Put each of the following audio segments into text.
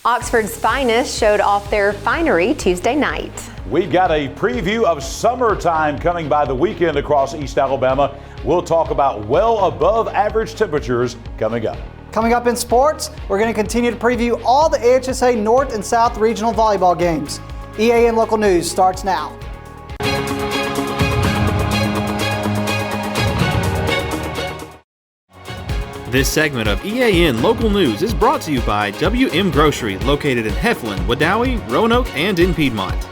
Oxford's finest showed off their finery Tuesday night. We've got a preview of summertime coming by the weekend across East Alabama. We'll talk about well above average temperatures coming up. Coming up in sports, we're going to continue to preview all the AHSA North and South regional volleyball games. EAN Local News starts now. This segment of EAN Local News is brought to you by WM Grocery, located in Heflin, Wadowee, Roanoke, and in Piedmont.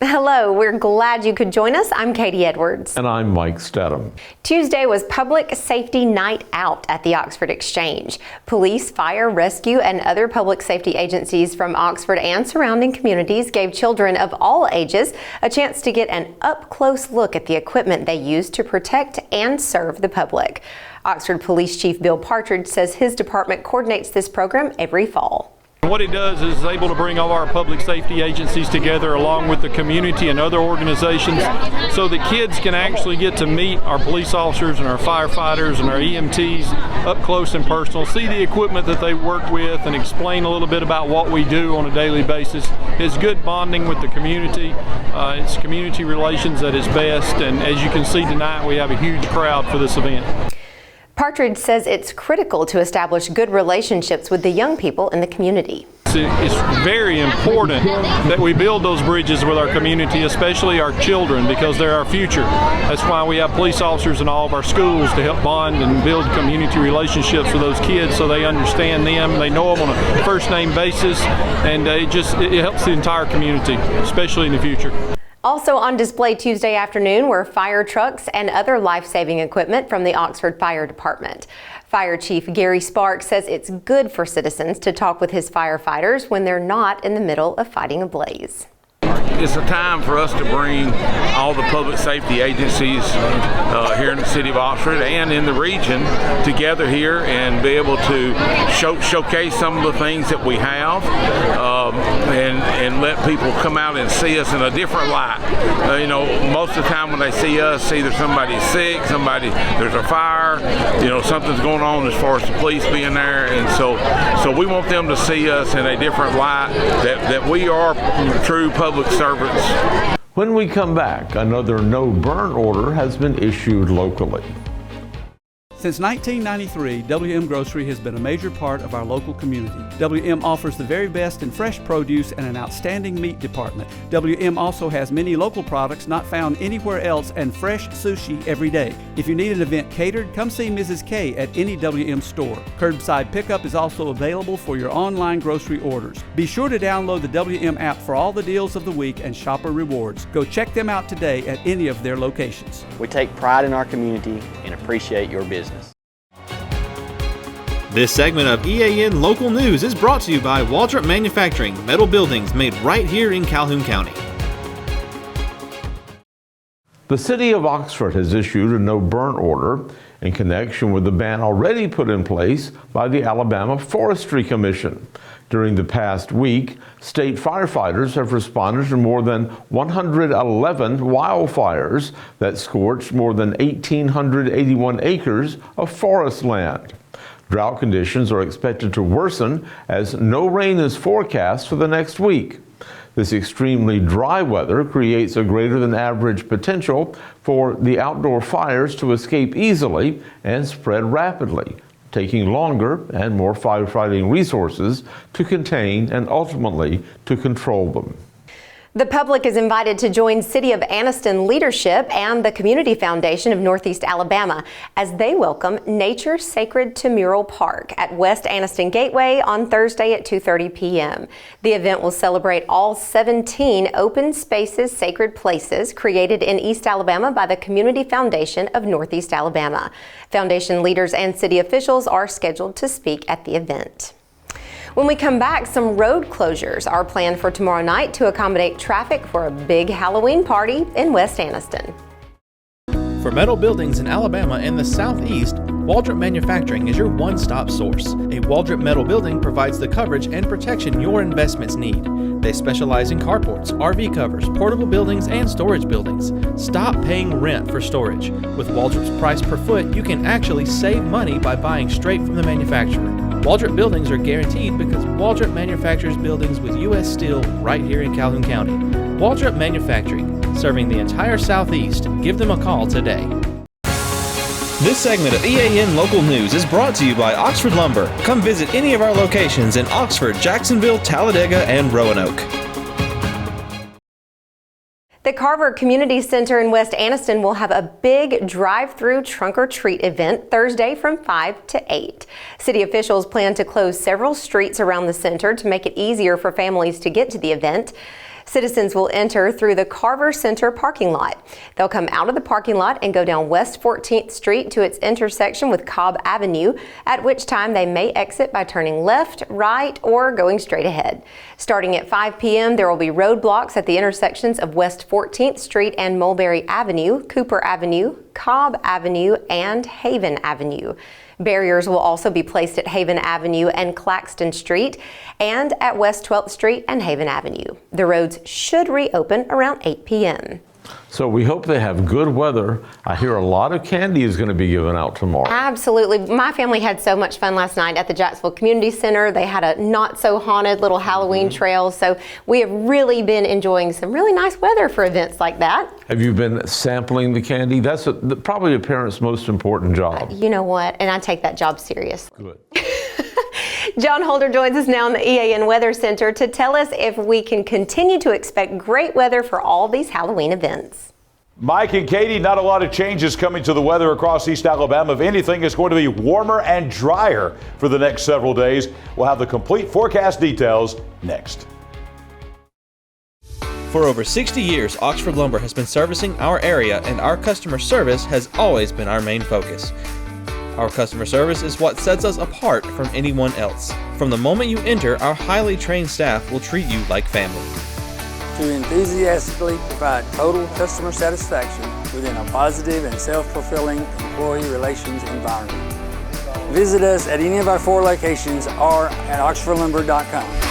Hello, we're glad you could join us. I'm Katie Edwards. And I'm Mike Stedham. Tuesday was Public Safety Night Out at the Oxford Exchange. Police, fire, rescue, and other public safety agencies from Oxford and surrounding communities gave children of all ages a chance to get an up-close look at the equipment they use to protect and serve the public. Oxford Police Chief Bill Partridge says his department coordinates this program every fall. What it does is able to bring all our public safety agencies together along with the community and other organizations so that kids can actually get to meet our police officers and our firefighters and our EMTs up close and personal, see the equipment that they work with, and explain a little bit about what we do on a daily basis. It's good bonding with the community. It's community relations at its best, and as you can see tonight, we have a huge crowd for this event. Partridge says it's critical to establish good relationships with the young people in the community. It's very important that we build those bridges with our community, especially our children, because they're our future. That's why we have police officers in all of our schools to help bond and build community relationships with those kids so they understand them, they know them on a first name basis, and it helps the entire community, especially in the future. Also on display Tuesday afternoon were fire trucks and other life-saving equipment from the Oxford Fire Department. Fire Chief Gary Sparks says it's good for citizens to talk with his firefighters when they're not in the middle of fighting a blaze. It's a time for us to bring all the public safety agencies here in the city of Oxford and in the region together here and be able to showcase some of the things that we have and let people come out and see us in a different light. Most of the time when they see us, either somebody's sick, there's a fire, something's going on as far as the police being there, and so we want them to see us in a different light, that we are true public servants. When we come back, another no burn order has been issued locally. Since 1993, WM Grocery has been a major part of our local community. WM offers the very best in fresh produce and an outstanding meat department. WM also has many local products not found anywhere else and fresh sushi every day. If you need an event catered, come see Mrs. K at any WM store. Curbside pickup is also available for your online grocery orders. Be sure to download the WM app for all the deals of the week and shopper rewards. Go check them out today at any of their locations. We take pride in our community and appreciate your business. This segment of EAN Local News is brought to you by Waldrop Manufacturing, metal buildings made right here in Calhoun County. The city of Oxford has issued a no burn order in connection with the ban already put in place by the Alabama Forestry Commission. During the past week, state firefighters have responded to more than 111 wildfires that scorched more than 1,881 acres of forest land. Drought conditions are expected to worsen as no rain is forecast for the next week. This extremely dry weather creates a greater than average potential for the outdoor fires to escape easily and spread rapidly, taking longer and more firefighting resources to contain and ultimately to control them. The public is invited to join City of Anniston leadership and the Community Foundation of Northeast Alabama as they welcome Nature Sacred to Mural Park at West Anniston Gateway on Thursday at 2:30 p.m. The event will celebrate all 17 open spaces, sacred places created in East Alabama by the Community Foundation of Northeast Alabama. Foundation leaders and city officials are scheduled to speak at the event. When we come back, some road closures are planned for tomorrow night to accommodate traffic for a big Halloween party in West Anniston. For metal buildings in Alabama and the Southeast, Waldrop Manufacturing is your one-stop source. A Waldrop metal building provides the coverage and protection your investments need. They specialize in carports, RV covers, portable buildings, and storage buildings. Stop paying rent for storage. With Waldrop's price per foot, you can actually save money by buying straight from the manufacturer. Waldrop buildings are guaranteed because Waldrop manufactures buildings with U.S. steel right here in Calhoun County. Waldrop Manufacturing, serving the entire Southeast. Give them a call today. This segment of EAN Local News is brought to you by Oxford Lumber. Come visit any of our locations in Oxford, Jacksonville, Talladega, and Roanoke. The Carver Community Center in West Anniston will have a big drive-through trunk-or-treat event Thursday from 5 to 8. City officials plan to close several streets around the center to make it easier for families to get to the event. Citizens will enter through the Carver Center parking lot. They'll come out of the parking lot and go down West 14th Street to its intersection with Cobb Avenue, at which time they may exit by turning left, right, or going straight ahead. Starting at 5 p.m., there will be roadblocks at the intersections of West 14th Street and Mulberry Avenue, Cooper Avenue, Cobb Avenue, and Haven Avenue. Barriers will also be placed at Haven Avenue and Claxton Street and at West 12th Street and Haven Avenue. The roads should reopen around 8 p.m. So we hope they have good weather. I hear a lot of candy is going to be given out tomorrow. Absolutely. My family had so much fun last night at the Jacksonville Community Center. They had a not so haunted little Halloween trail. So we have really been enjoying some really nice weather for events like that. Have you been sampling the candy? That's probably a parent's most important job. You know what? And I take that job seriously. Good. John Holder joins us now in the EAN Weather Center to tell us if we can continue to expect great weather for all these Halloween events. Mike and Katie, not a lot of changes coming to the weather across East Alabama. If anything, it's going to be warmer and drier for the next several days. We'll have the complete forecast details next. For over 60 years, Oxford Lumber has been servicing our area, and our customer service has always been our main focus. Our customer service is what sets us apart from anyone else. From the moment you enter, our highly trained staff will treat you like family. To enthusiastically provide total customer satisfaction within a positive and self-fulfilling employee relations environment. Visit us at any of our 4 locations or at oxfordlumber.com.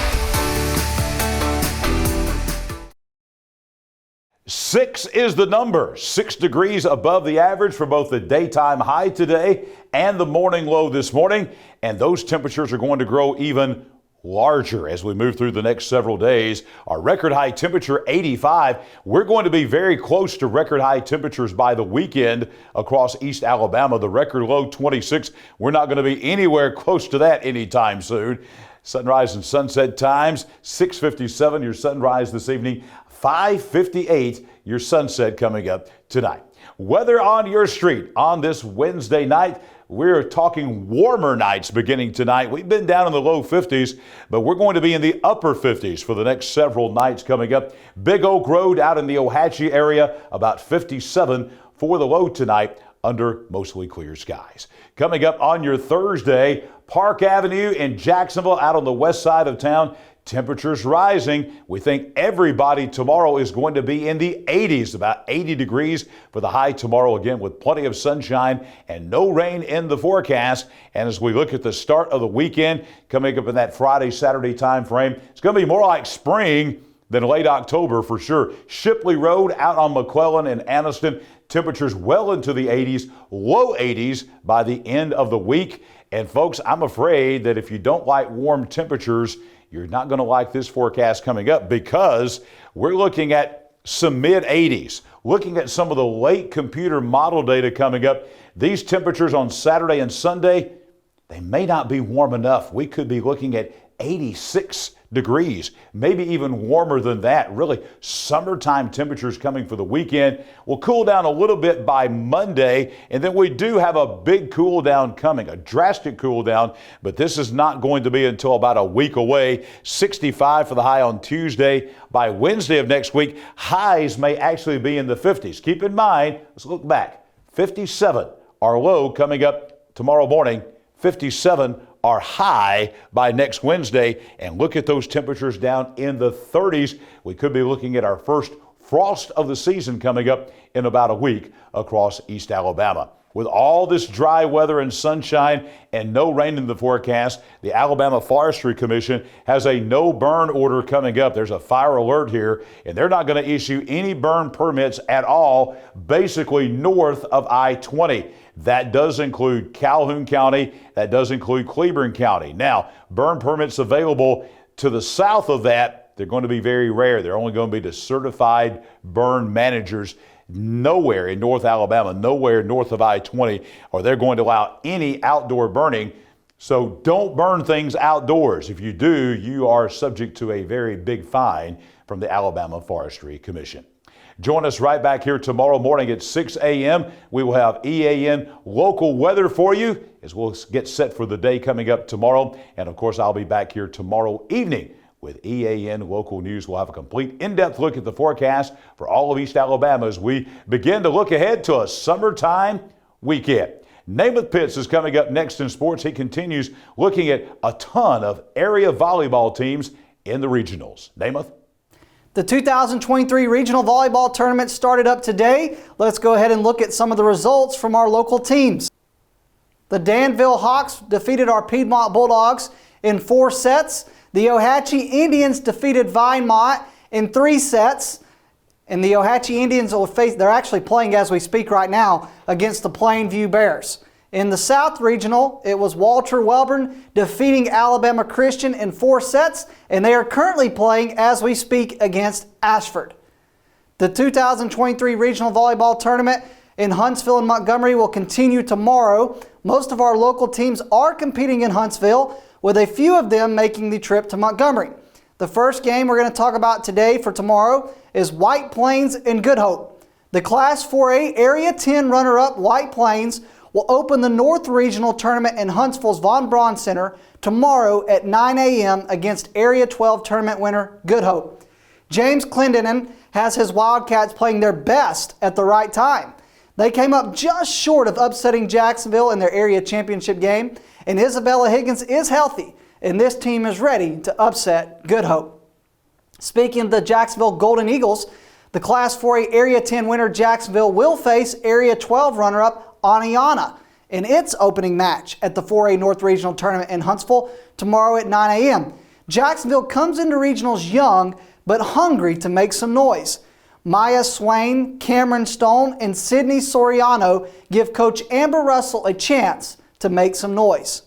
6 is the number, 6 degrees above the average for both the daytime high today and the morning low this morning. And those temperatures are going to grow even larger as we move through the next several days. Our record high temperature 85. We're going to be very close to record high temperatures by the weekend across East Alabama. The record low 26. We're not going to be anywhere close to that anytime soon. Sunrise and sunset times 6:57 your sunrise this evening, 5:58 your sunset coming up tonight. Weather on your street on this Wednesday night. We're talking warmer nights beginning tonight. We've been down in the low 50s, but we're going to be in the upper 50s for the next several nights coming up. Big Oak Road out in the Ohatchee area, about 57 for the low tonight under mostly clear skies. Coming up on your Thursday, Park Avenue in Jacksonville out on the west side of town. Temperatures rising. We think everybody tomorrow is going to be in the 80s, about 80 degrees for the high tomorrow, again with plenty of sunshine and no rain in the forecast. And as we look at the start of the weekend coming up in that Friday, Saturday time frame, it's going to be more like spring than late October for sure. Shipley Road out on McClellan and Anniston, temperatures well into the 80s, low 80s by the end of the week. And folks, I'm afraid that if you don't like warm temperatures, you're not going to like this forecast coming up, because we're looking at some mid-80s. Looking at some of the late computer model data coming up, these temperatures on Saturday and Sunday, they may not be warm enough. We could be looking at 86 degrees, maybe even warmer than that. Really, summertime temperatures coming for the weekend. Will cool down a little bit by Monday, and then we do have a big cool down coming, a drastic cool down, but this is not going to be until about a week away. 65 for the high on Tuesday. By Wednesday of next week, highs may actually be in the 50s. Keep in mind, let's look back. 57 our low coming up tomorrow morning. 57 our high by next Wednesday, and look at those temperatures down in the 30s. We could be looking at our first frost of the season coming up in about a week across East Alabama. With all this dry weather and sunshine and no rain in the forecast, the Alabama Forestry Commission has a no burn order coming up. There's a fire alert here, and they're not going to issue any burn permits at all, basically north of I-20. That does include Calhoun County. That does include Cleburne County. Now, burn permits available to the south of that, they're going to be very rare. They're only going to be to certified burn managers. Nowhere in North Alabama, nowhere north of I-20, are they going to allow any outdoor burning. So don't burn things outdoors. If you do, you are subject to a very big fine from the Alabama Forestry Commission. Join us right back here tomorrow morning at 6 a.m. We will have EAN local weather for you as we'll get set for the day coming up tomorrow. And of course, I'll be back here tomorrow evening with EAN local news. We'll have a complete in-depth look at the forecast for all of East Alabama as we begin to look ahead to a summertime weekend. Namath Pitts is coming up next in sports. He continues looking at a ton of area volleyball teams in the regionals. Namath? The 2023 Regional Volleyball Tournament started up today. Let's go ahead and look at some of the results from our local teams. The Danville Hawks defeated our Piedmont Bulldogs in 4 sets. The Ohatchee Indians defeated Vinemont in 3 sets. And the Ohatchee Indians will face, they're actually playing as we speak right now, against the Plainview Bears. In the South Regional, it was Walter Welborn defeating Alabama Christian in 4 sets, and they are currently playing as we speak against Ashford. The 2023 Regional Volleyball Tournament in Huntsville and Montgomery will continue tomorrow. Most of our local teams are competing in Huntsville, with a few of them making the trip to Montgomery. The first game we're going to talk about today for tomorrow is White Plains and Good Hope. The Class 4A Area 10 runner-up White Plains will open the North Regional Tournament in Huntsville's Von Braun Center tomorrow at 9 a.m. against Area 12 tournament winner Good Hope. James Clendenin has his Wildcats playing their best at the right time. They came up just short of upsetting Jacksonville in their area championship game, and Isabella Higgins is healthy, and this team is ready to upset Good Hope. Speaking of the Jacksonville Golden Eagles, the Class 4A Area 10 winner Jacksonville will face Area 12 runner-up Aniana in its opening match at the 4A North Regional Tournament in Huntsville tomorrow at 9 a.m. Jacksonville comes into regionals young but hungry to make some noise. Maya Swain, Cameron Stone, and Sydney Soriano give Coach Amber Russell a chance to make some noise.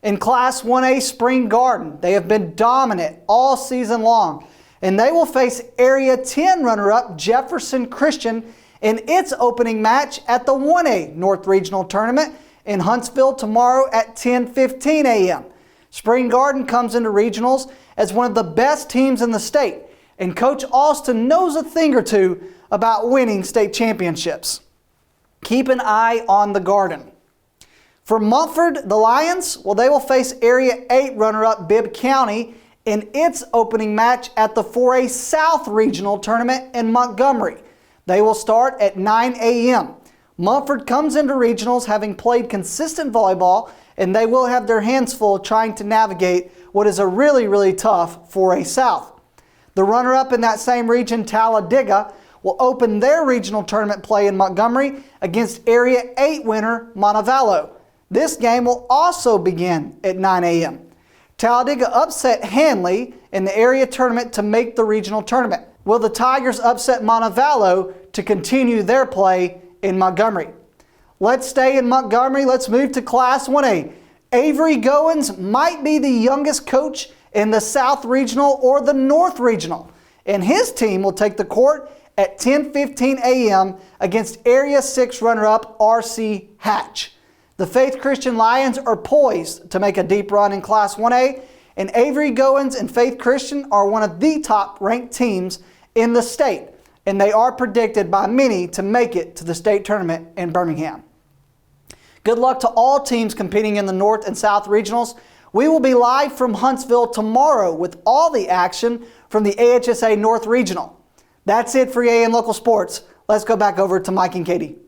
In Class 1A Spring Garden, they have been dominant all season long, and they will face Area 10 runner-up Jefferson Christian in its opening match at the 1A North Regional Tournament in Huntsville tomorrow at 10:15 a.m. Spring Garden comes into regionals as one of the best teams in the state, and Coach Austin knows a thing or two about winning state championships. Keep an eye on the Garden. For Mumford, the Lions, well, they will face Area 8 runner-up Bibb County in its opening match at the 4A South Regional Tournament in Montgomery. They will start at 9 a.m. Mumford comes into regionals having played consistent volleyball, and they will have their hands full trying to navigate what is a really, really tough 4A South. The runner-up in that same region, Talladega, will open their regional tournament play in Montgomery against Area 8 winner Montevallo. This game will also begin at 9 a.m. Talladega upset Hanley in the area tournament to make the regional tournament. Will the Tigers upset Montevallo to continue their play in Montgomery? Let's stay in Montgomery. Let's move to Class 1A. Avery Goins might be the youngest coach in the South Regional or the North Regional, and his team will take the court at 10:15 a.m. against Area 6 runner-up RC Hatch. The Faith Christian Lions are poised to make a deep run in Class 1A, and Avery Goins and Faith Christian are one of the top-ranked teams in the state, and they are predicted by many to make it to the state tournament in Birmingham. Good luck to all teams competing in the North and South Regionals. We will be live from Huntsville tomorrow with all the action from the AHSA North Regional. That's it for EAN Local Sports. Let's go back over to Mike and Katie.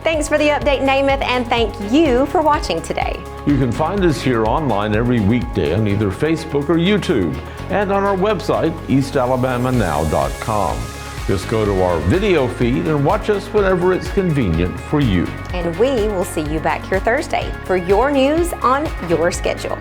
Thanks for the update, Namath, and thank you for watching today. You can find us here online every weekday on either Facebook or YouTube and on our website, eastalabamanow.com. Just go to our video feed and watch us whenever it's convenient for you. And we will see you back here Thursday for your news on your schedule.